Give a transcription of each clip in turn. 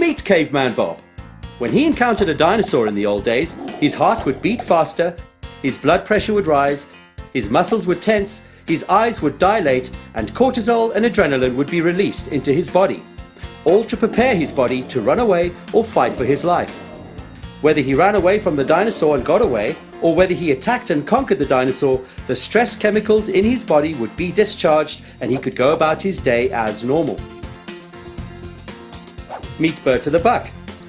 Meet Caveman Bob. When he encountered a dinosaur in the old days, his heart would beat faster, his blood pressure would rise, his muscles would tense, his eyes would dilate, and cortisol and adrenaline would be released into his body, all to prepare his body to run away or fight for his life. Whether he ran away from the dinosaur and got away, or whether he attacked and conquered the dinosaur, the stress chemicals in his body would be discharged and he could go about his day as normal. Meet Berta the buck.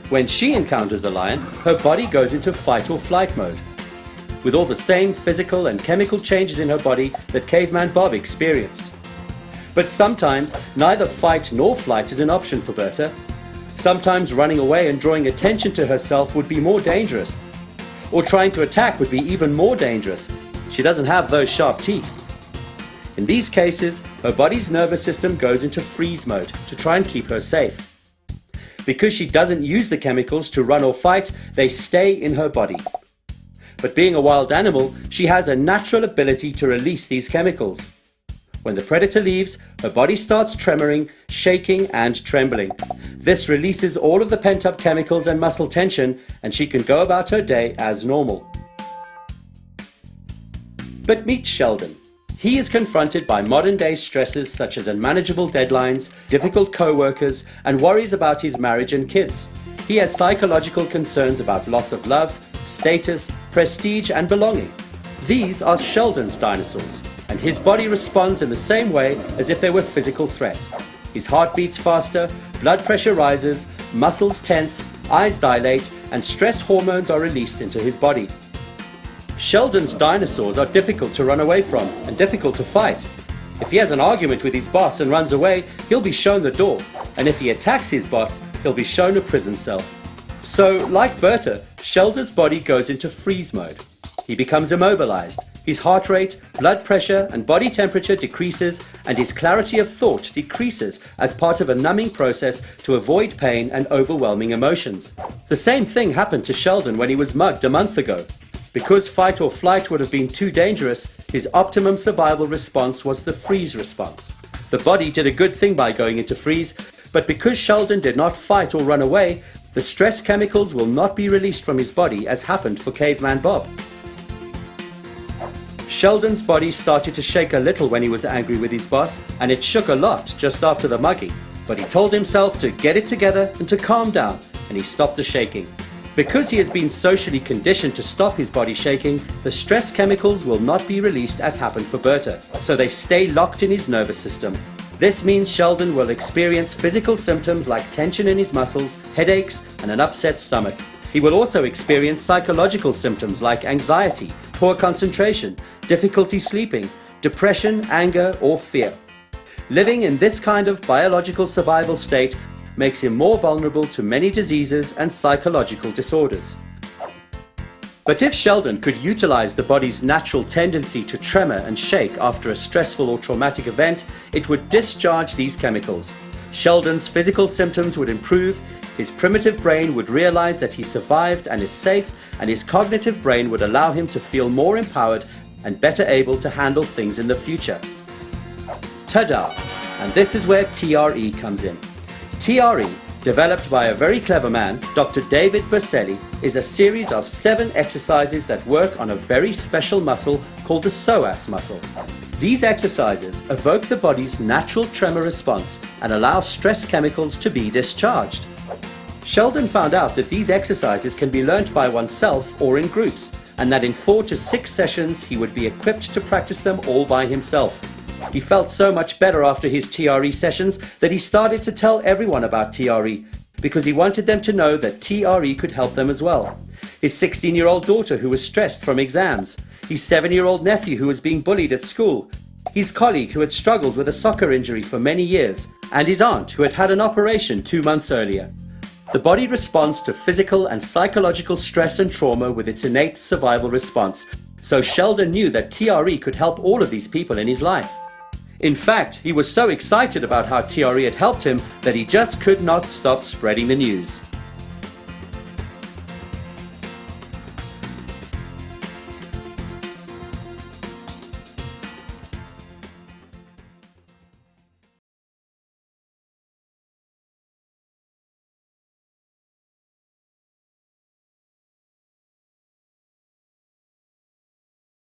When she encounters a lion, her body goes into fight or flight mode, with all the same physical and chemical changes in her body that Caveman Bob experienced. But sometimes neither fight nor flight is an option for Berta. Sometimes running away and drawing attention to herself would be more dangerous, or trying to attack would be even more dangerous. She doesn't have those sharp teeth. In these cases, her body's nervous system goes into freeze mode to try and keep her safe. Because she doesn't use the chemicals to run or fight, they stay in her body. But being a wild animal, she has a natural ability to release these chemicals. When the predator leaves, her body starts tremoring, shaking and trembling. This releases all of the pent-up chemicals and muscle tension, and she can go about her day as normal. But meet Sheldon. He is confronted by modern-day stresses such as unmanageable deadlines, difficult co-workers, and worries about his marriage and kids. He has psychological concerns about loss of love, status, prestige, and belonging. These are Sheldon's dinosaurs, and his body responds in the same way as if they were physical threats. His heart beats faster, blood pressure rises, muscles tense, eyes dilate, and stress hormones are released into his body. Sheldon's dinosaurs are difficult to run away from and difficult to fight. If he has an argument with his boss and runs away, he'll be shown the door, and if he attacks his boss, he'll be shown a prison cell. So, like Berta, Sheldon's body goes into freeze mode. He becomes immobilized. His heart rate, blood pressure, and body temperature decreases, and his clarity of thought decreases as part of a numbing process to avoid pain and overwhelming emotions. The same thing happened to Sheldon when he was mugged a month ago. Because fight or flight would have been too dangerous, his optimum survival response was the freeze response. The body did a good thing by going into freeze, but because Sheldon did not fight or run away, the stress chemicals will not be released from his body as happened for Caveman Bob. Sheldon's body started to shake a little when he was angry with his boss, and it shook a lot just after the mugging. But he told himself to get it together and to calm down, and he stopped the shaking. Because he has been socially conditioned to stop his body shaking, the stress chemicals will not be released as happened for Berta, so they stay locked in his nervous system. This means Sheldon will experience physical symptoms like tension in his muscles, headaches, and an upset stomach. He will also experience psychological symptoms like anxiety, poor concentration, difficulty sleeping, depression, anger, or fear. Living in this kind of biological survival state makes him more vulnerable to many diseases and psychological disorders. But if Sheldon could utilize the body's natural tendency to tremor and shake after a stressful or traumatic event, it would discharge these chemicals. Sheldon's physical symptoms would improve, his primitive brain would realize that he survived and is safe, and his cognitive brain would allow him to feel more empowered and better able to handle things in the future. Ta-da! And this is where TRE comes in. TRE, developed by a very clever man, Dr. David Berceli, is a series of 7 exercises that work on a very special muscle called the psoas muscle. These exercises evoke the body's natural tremor response and allow stress chemicals to be discharged. Sheldon found out that these exercises can be learnt by oneself or in groups, and that in 4 to 6 sessions he would be equipped to practice them all by himself. He felt so much better after his TRE sessions that he started to tell everyone about TRE, because he wanted them to know that TRE could help them as well. His 16-year-old daughter who was stressed from exams, his 7-year-old nephew who was being bullied at school, his colleague who had struggled with a soccer injury for many years, and his aunt who had had an operation 2 months earlier. The body responds to physical and psychological stress and trauma with its innate survival response, so Sheldon knew that TRE could help all of these people in his life. In fact, he was so excited about how TRE had helped him that he just could not stop spreading the news.